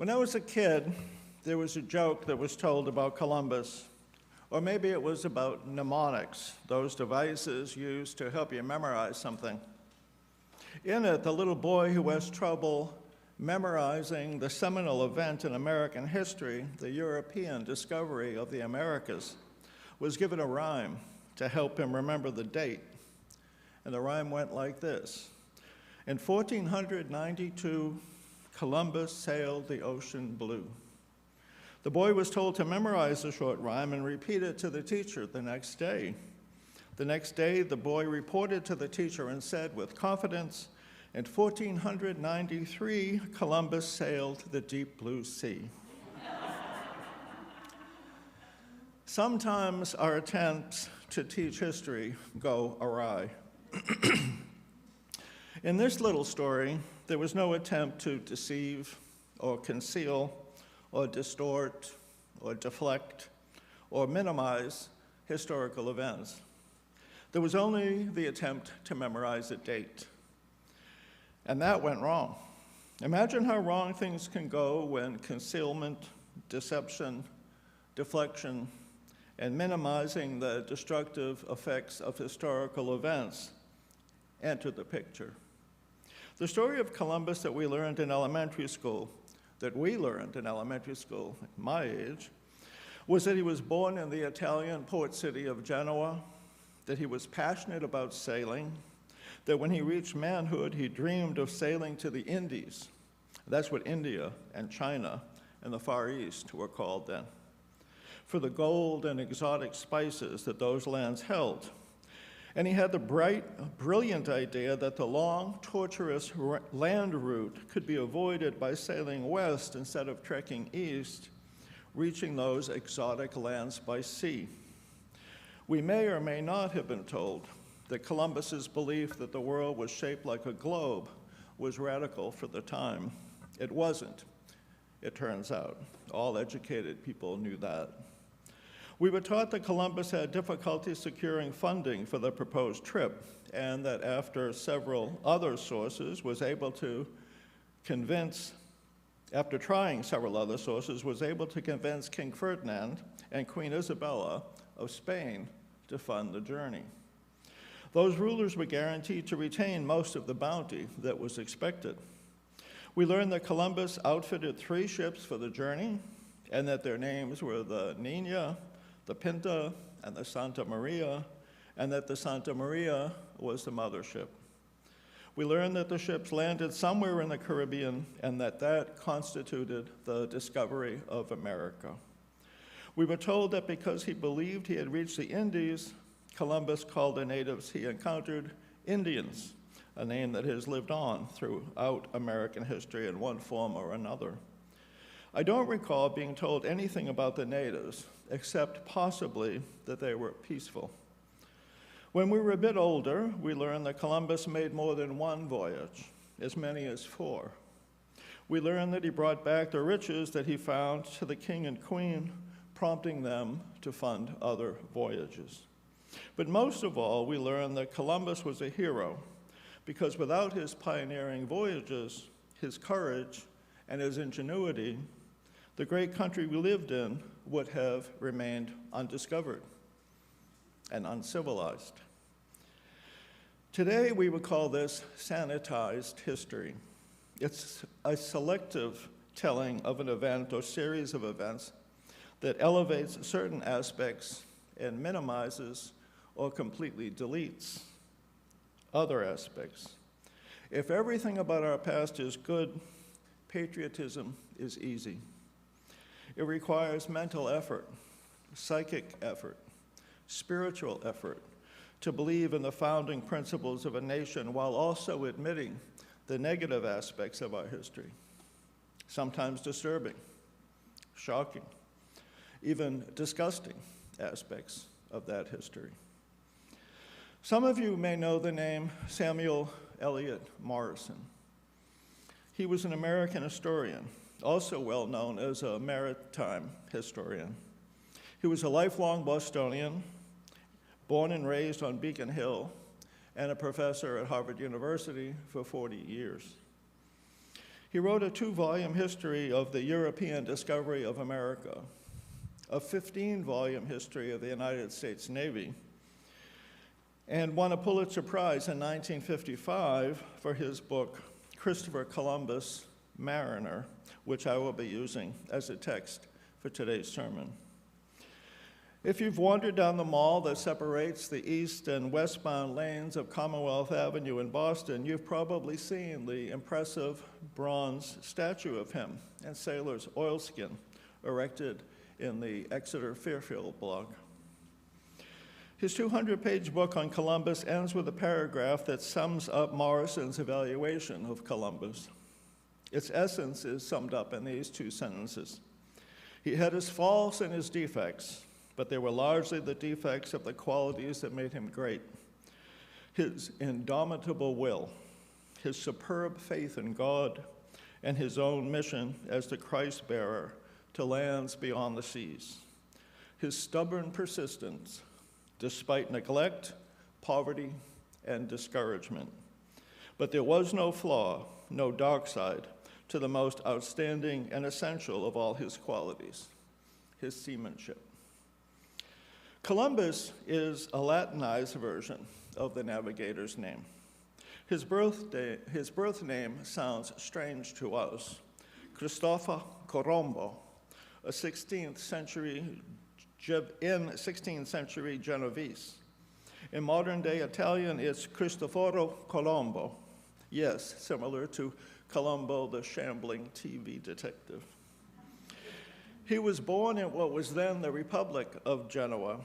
When I was a kid, there was a joke that was told about Columbus, or maybe it was about mnemonics, those devices used to help you memorize something. In it, the little boy who has trouble memorizing the seminal event in American history, the European discovery of the Americas, was given a rhyme to help him remember the date. And the rhyme went like this. In 1492, Columbus sailed the ocean blue. The boy was told to memorize the short rhyme and repeat it to the teacher the next day. The next day, the boy reported to the teacher and said with confidence, in 1493, Columbus sailed the deep blue sea. Sometimes our attempts to teach history go awry. In this little story, there was no attempt to deceive or conceal or distort or deflect or minimize historical events. There was only the attempt to memorize a date. And that went wrong. Imagine how wrong things can go when concealment, deception, deflection, and minimizing the destructive effects of historical events enter the picture. The story of Columbus that we learned in elementary school, at my age, was that he was born in the Italian port city of Genoa, that he was passionate about sailing, that when he reached manhood, he dreamed of sailing to the Indies. That's what India and China and the Far East were called then, for the gold and exotic spices that those lands held. And he had the brilliant idea that the long, tortuous land route could be avoided by sailing west instead of trekking east, reaching those exotic lands by sea. We may or may not have been told that Columbus's belief that the world was shaped like a globe was radical for the time. It wasn't, it turns out. All educated people knew that. We were taught that Columbus had difficulty securing funding for the proposed trip, and that after several other sources was able to convince King Ferdinand and Queen Isabella of Spain to fund the journey. Those rulers were guaranteed to retain most of the bounty that was expected. We learned that Columbus outfitted 3 ships for the journey, and that their names were the Nina, the Pinta, and the Santa Maria, and that the Santa Maria was the mothership. We learned that the ships landed somewhere in the Caribbean, and that constituted the discovery of America. We were told that because he believed he had reached the Indies, Columbus called the natives he encountered Indians, a name that has lived on throughout American history in one form or another. I don't recall being told anything about the natives, except possibly that they were peaceful. When we were a bit older, we learned that Columbus made more than one voyage, as many as 4. We learned that he brought back the riches that he found to the king and queen, prompting them to fund other voyages. But most of all, we learned that Columbus was a hero, because without his pioneering voyages, his courage, and his ingenuity, the great country we lived in would have remained undiscovered and uncivilized. Today, we would call this sanitized history. It's a selective telling of an event or series of events that elevates certain aspects and minimizes or completely deletes other aspects. If everything about our past is good, patriotism is easy. It requires mental effort, psychic effort, spiritual effort to believe in the founding principles of a nation while also admitting the negative aspects of our history, sometimes disturbing, shocking, even disgusting aspects of that history. Some of you may know the name Samuel Eliot Morison. He was an American historian, also well known as a maritime historian. He was a lifelong Bostonian, born and raised on Beacon Hill, and a professor at Harvard University for 40 years. He wrote a 2-volume history of the European discovery of America, a 15-volume history of the United States Navy, and won a Pulitzer Prize in 1955 for his book, Christopher Columbus, Mariner, which I will be using as a text for today's sermon. If you've wandered down the mall that separates the east and westbound lanes of Commonwealth Avenue in Boston, you've probably seen the impressive bronze statue of him in sailor's oilskin erected in the Exeter Fairfield block. His 200-page book on Columbus ends with a paragraph that sums up Morrison's evaluation of Columbus. Its essence is summed up in these 2 sentences. He had his faults and his defects, but they were largely the defects of the qualities that made him great. His indomitable will, his superb faith in God, and his own mission as the Christ-bearer to lands beyond the seas. His stubborn persistence, despite neglect, poverty, and discouragement. But there was no flaw, no dark side, to the most outstanding and essential of all his qualities, his seamanship. Columbus is a Latinized version of the navigator's name. His birth name sounds strange to us. Cristoforo Colombo, a 16th century Genovese. In modern-day Italian, it's Cristoforo Colombo. Yes, similar to Colombo, the shambling TV detective. He was born in what was then the Republic of Genoa.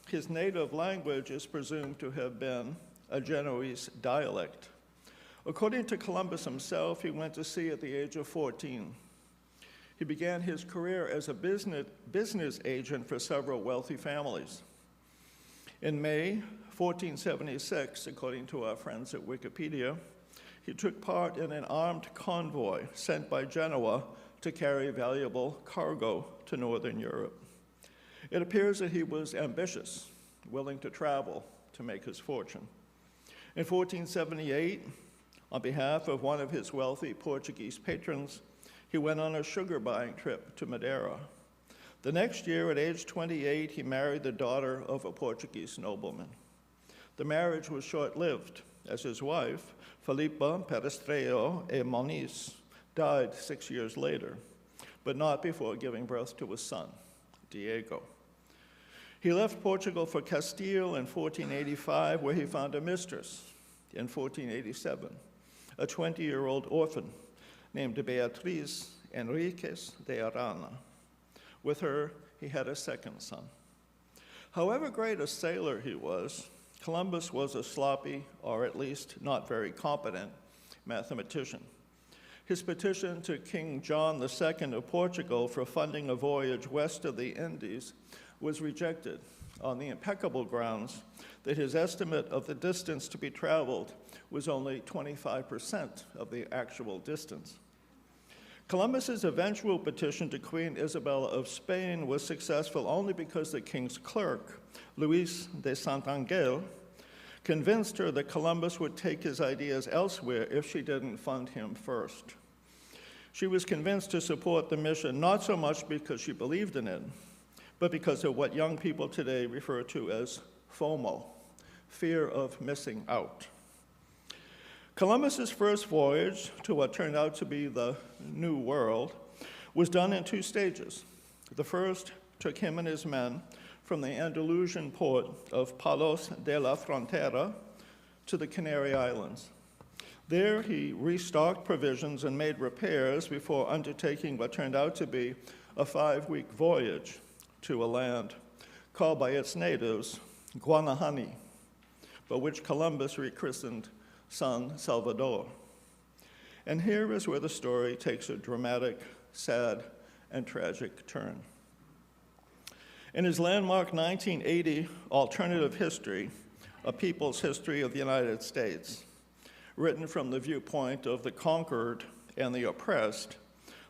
His native language is presumed to have been a Genoese dialect. According to Columbus himself, he went to sea at the age of 14. He began his career as a business agent for several wealthy families. In May 1476, according to our friends at Wikipedia, he took part in an armed convoy sent by Genoa to carry valuable cargo to Northern Europe. It appears that he was ambitious, willing to travel to make his fortune. In 1478, on behalf of one of his wealthy Portuguese patrons, he went on a sugar-buying trip to Madeira. The next year, at age 28, he married the daughter of a Portuguese nobleman. The marriage was short-lived, as his wife, Felipa Perestreo e Moniz, died 6 years later, but not before giving birth to a son, Diego. He left Portugal for Castile in 1485, where he found a mistress in 1487, a 20-year-old orphan named Beatriz Enriquez de Arana. With her, he had a second son. However great a sailor he was, Columbus was a sloppy, or at least not very competent, mathematician. His petition to King John II of Portugal for funding a voyage west of the Indies was rejected on the impeccable grounds that his estimate of the distance to be traveled was only 25% of the actual distance. Columbus's eventual petition to Queen Isabella of Spain was successful only because the king's clerk, Luis de Santangel, convinced her that Columbus would take his ideas elsewhere if she didn't fund him first. She was convinced to support the mission not so much because she believed in it, but because of what young people today refer to as FOMO, fear of missing out. Columbus's first voyage to what turned out to be the New World was done in 2 stages. The first took him and his men from the Andalusian port of Palos de la Frontera to the Canary Islands. There he restocked provisions and made repairs before undertaking what turned out to be a 5-week voyage to a land called by its natives Guanahani, but which Columbus rechristened San Salvador. And here is where the story takes a dramatic, sad, and tragic turn. In his landmark 1980 alternative history, A People's History of the United States, written from the viewpoint of the conquered and the oppressed,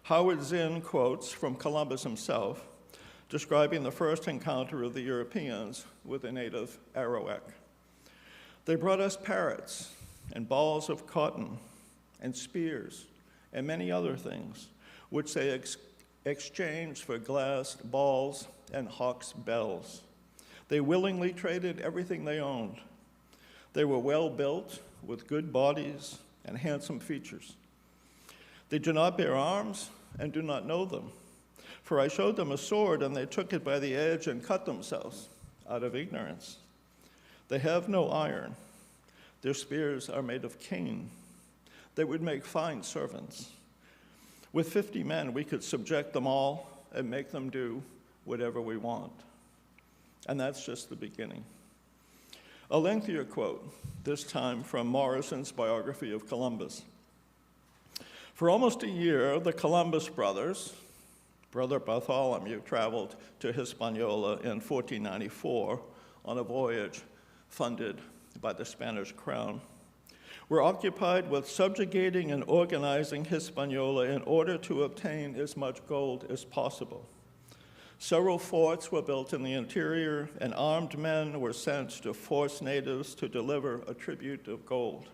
Howard Zinn quotes from Columbus himself, describing the first encounter of the Europeans with a native Arawak. They brought us parrots and balls of cotton and spears and many other things, which they exchanged for glass balls and hawk's bells. They willingly traded everything they owned. They were well built, with good bodies and handsome features. They do not bear arms and do not know them. For I showed them a sword, and they took it by the edge and cut themselves out of ignorance. They have no iron. Their spears are made of cane. They would make fine servants. With 50 men, we could subject them all and make them do whatever we want. And that's just the beginning. A lengthier quote, this time from Morrison's biography of Columbus. For almost a year, the Columbus brothers, Brother Bartholomew traveled to Hispaniola in 1494 on a voyage funded by the Spanish crown, were occupied with subjugating and organizing Hispaniola in order to obtain as much gold as possible. Several forts were built in the interior, and armed men were sent to force natives to deliver a tribute of gold,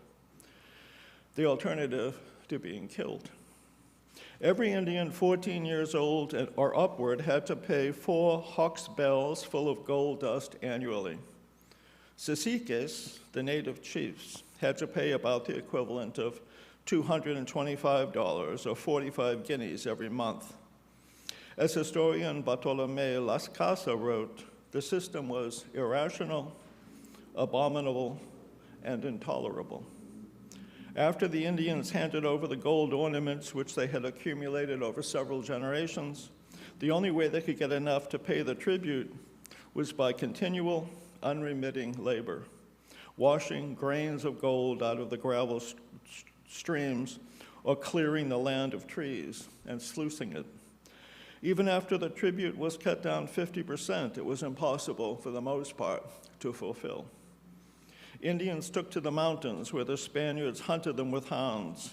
the alternative to being killed. Every Indian 14 years old or upward had to pay 4 hawk's bells full of gold dust annually. Caciques, the native chiefs, had to pay about the equivalent of $225 or 45 guineas every month. As historian Bartolomé Las Casas wrote, the system was irrational, abominable, and intolerable. After the Indians handed over the gold ornaments which they had accumulated over several generations, the only way they could get enough to pay the tribute was by continual, unremitting labor, washing grains of gold out of the gravel streams or clearing the land of trees and sluicing it. Even after the tribute was cut down 50%, it was impossible, for the most part, to fulfill. Indians took to the mountains where the Spaniards hunted them with hounds.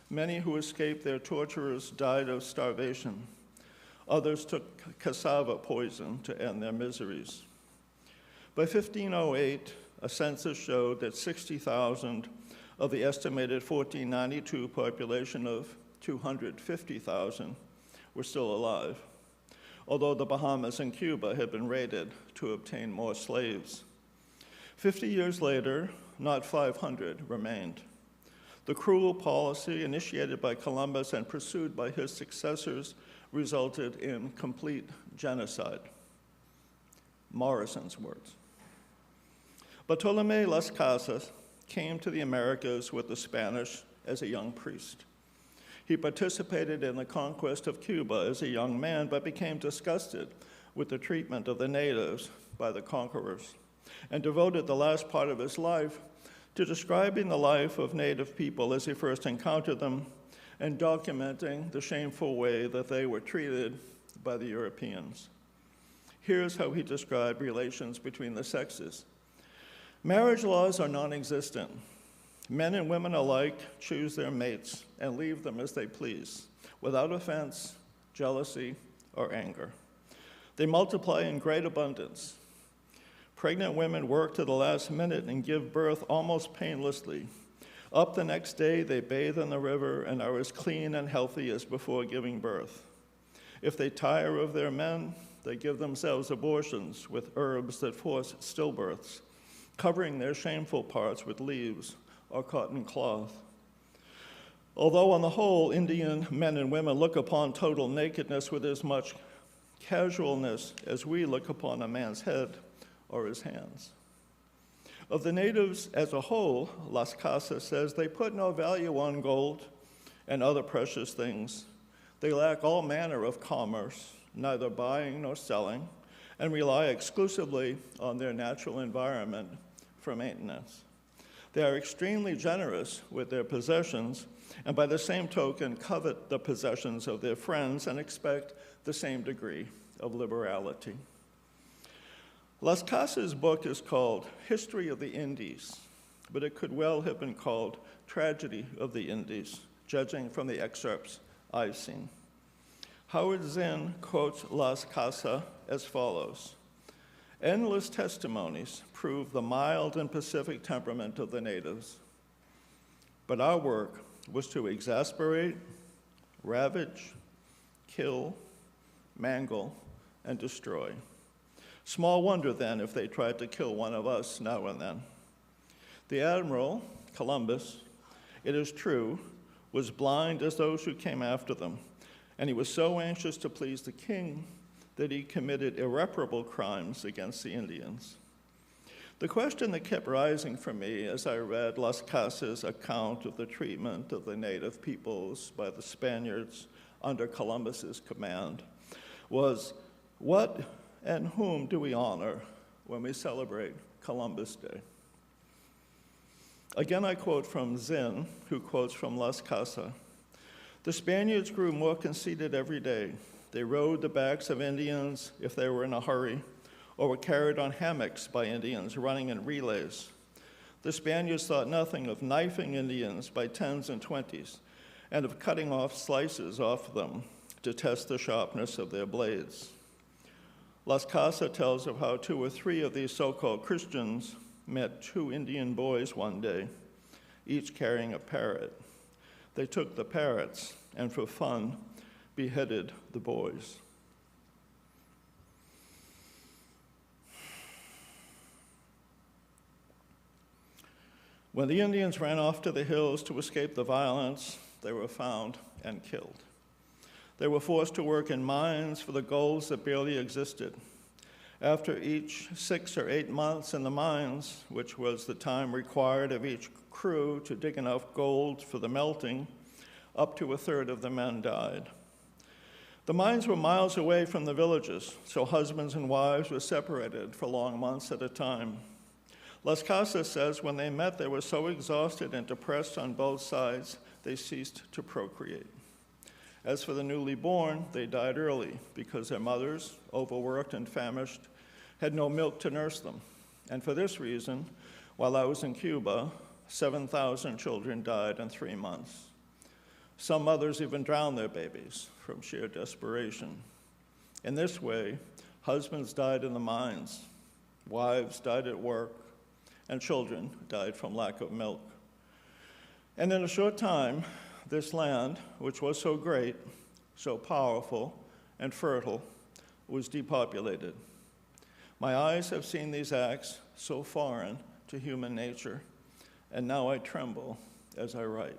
Many who escaped their torturers died of starvation. Others took cassava poison to end their miseries. By 1508, a census showed that 60,000 of the estimated 1492 population of 250,000 were still alive, although the Bahamas and Cuba had been raided to obtain more slaves. 50 years later, not 500 remained. The cruel policy initiated by Columbus and pursued by his successors resulted in complete genocide. Morrison's words. Bartolomé Las Casas came to the Americas with the Spanish as a young priest. He participated in the conquest of Cuba as a young man, but became disgusted with the treatment of the natives by the conquerors, and devoted the last part of his life to describing the life of native people as he first encountered them and documenting the shameful way that they were treated by the Europeans. Here's how he described relations between the sexes. Marriage laws are non-existent. Men and women alike choose their mates and leave them as they please, without offense, jealousy, or anger. They multiply in great abundance. Pregnant women work to the last minute and give birth almost painlessly. Up the next day, they bathe in the river and are as clean and healthy as before giving birth. If they tire of their men, they give themselves abortions with herbs that force stillbirths, covering their shameful parts with leaves or cotton cloth. Although on the whole, Indian men and women look upon total nakedness with as much casualness as we look upon a man's head or his hands. Of the natives as a whole, Las Casas says, they put no value on gold and other precious things. They lack all manner of commerce, neither buying nor selling, and rely exclusively on their natural environment for maintenance. They are extremely generous with their possessions, and by the same token covet the possessions of their friends and expect the same degree of liberality. Las Casas' book is called History of the Indies, but it could well have been called Tragedy of the Indies, judging from the excerpts I've seen. Howard Zinn quotes Las Casas as follows: endless testimonies prove the mild and pacific temperament of the natives, but our work was to exasperate, ravage, kill, mangle, and destroy. Small wonder then if they tried to kill one of us now and then. The admiral, Columbus, it is true, was blind as those who came after them, and he was so anxious to please the king that he committed irreparable crimes against the Indians. The question that kept rising for me as I read Las Casas' account of the treatment of the native peoples by the Spaniards under Columbus's command was, what and whom do we honor when we celebrate Columbus Day? Again, I quote from Zinn, who quotes from Las Casas. The Spaniards grew more conceited every day. They rode the backs of Indians if they were in a hurry, or were carried on hammocks by Indians running in relays. The Spaniards thought nothing of knifing Indians by 10s and 20s, and of cutting off slices off them to test the sharpness of their blades. Las Casas tells of how 2 or 3 of these so-called Christians met 2 Indian boys one day, each carrying a parrot. They took the parrots, and for fun, beheaded the boys. When the Indians ran off to the hills to escape the violence, they were found and killed. They were forced to work in mines for the golds that barely existed. After each 6 or 8 months in the mines, which was the time required of each crew to dig enough gold for the melting, up to 1/3 of the men died. The mines were miles away from the villages, so husbands and wives were separated for long months at a time. Las Casas says when they met, they were so exhausted and depressed on both sides, they ceased to procreate. As for the newly born, they died early because their mothers, overworked and famished, had no milk to nurse them. And for this reason, while I was in Cuba, 7,000 children died in 3 months. Some mothers even drowned their babies from sheer desperation. In this way, husbands died in the mines, wives died at work, and children died from lack of milk. And in a short time, this land, which was so great, so powerful, and fertile, was depopulated. My eyes have seen these acts so foreign to human nature, and now I tremble as I write.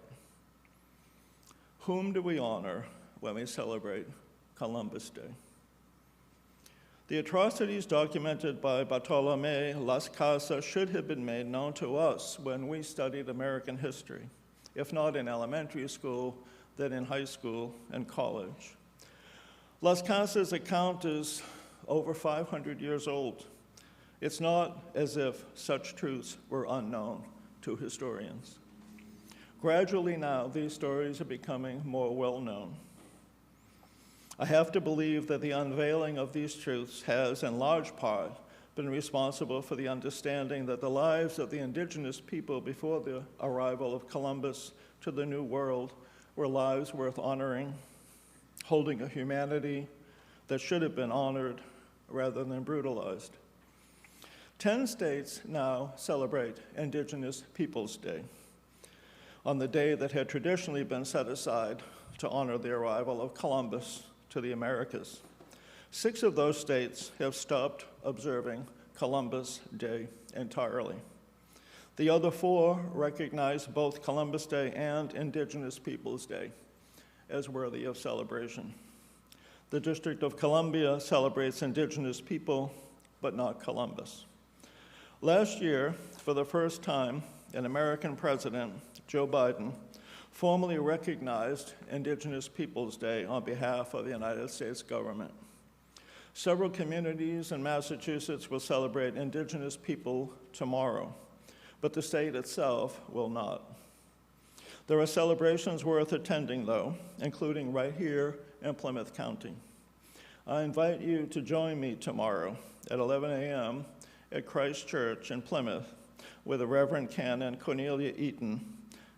Whom do we honor when we celebrate Columbus Day? The atrocities documented by Bartolomé Las Casas should have been made known to us when we studied American history, if not in elementary school, then in high school and college. Las Casas' account is over 500 years old. It's not as if such truths were unknown to historians. Gradually now, these stories are becoming more well-known. I have to believe that the unveiling of these truths has, in large part, been responsible for the understanding that the lives of the indigenous people before the arrival of Columbus to the New World were lives worth honoring, holding a humanity that should have been honored rather than brutalized. 10 states now celebrate Indigenous Peoples Day, on the day that had traditionally been set aside to honor the arrival of Columbus to the Americas. 6 of those states have stopped observing Columbus Day entirely. The other 4 recognize both Columbus Day and Indigenous Peoples Day as worthy of celebration. The District of Columbia celebrates Indigenous people, but not Columbus. Last year, for the first time, an American president, Joe Biden, formally recognized Indigenous Peoples Day on behalf of the United States government. Several communities in Massachusetts will celebrate Indigenous people tomorrow, but the state itself will not. There are celebrations worth attending, though, including right here in Plymouth County. I invite you to join me tomorrow at 11 a.m. at Christ Church in Plymouth, where the Reverend Canon Cornelia Eaton,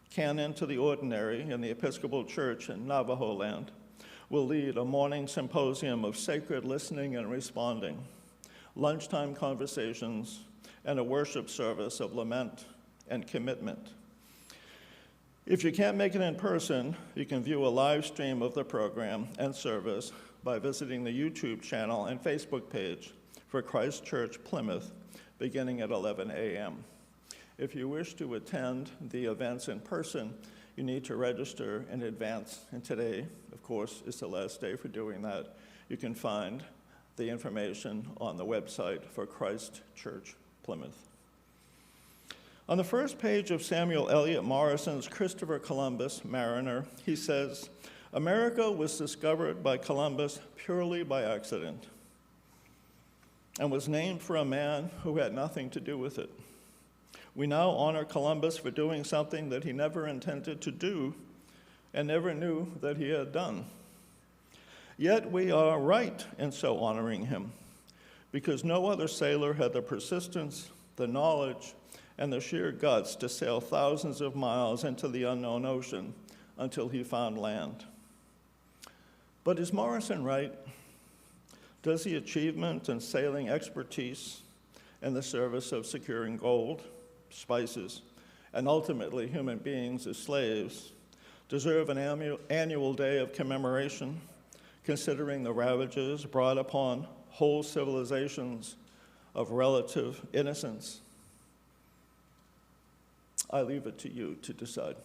Canon to the Ordinary in the Episcopal Church in Navajo Land, will lead a morning symposium of sacred listening and responding, lunchtime conversations, and a worship service of lament and commitment. If you can't make it in person, you can view a live stream of the program and service by visiting the YouTube channel and Facebook page for Christ Church Plymouth, beginning at 11 a.m. If you wish to attend the events in person, you need to register in advance, and today, of course, is the last day for doing that. You can find the information on the website for Christ Church Plymouth. On the first page of Samuel Eliot Morrison's Christopher Columbus, Mariner, he says, "America was discovered by Columbus purely by accident and was named for a man who had nothing to do with it. We now honor Columbus for doing something that he never intended to do and never knew that he had done. Yet we are right in so honoring him, because no other sailor had the persistence, the knowledge, and the sheer guts to sail thousands of miles into the unknown ocean until he found land." But is Morrison right? Does the achievement and sailing expertise in the service of securing gold, spices, and ultimately human beings as slaves deserve an annual day of commemoration, considering the ravages brought upon whole civilizations of relative innocence? I leave it to you to decide.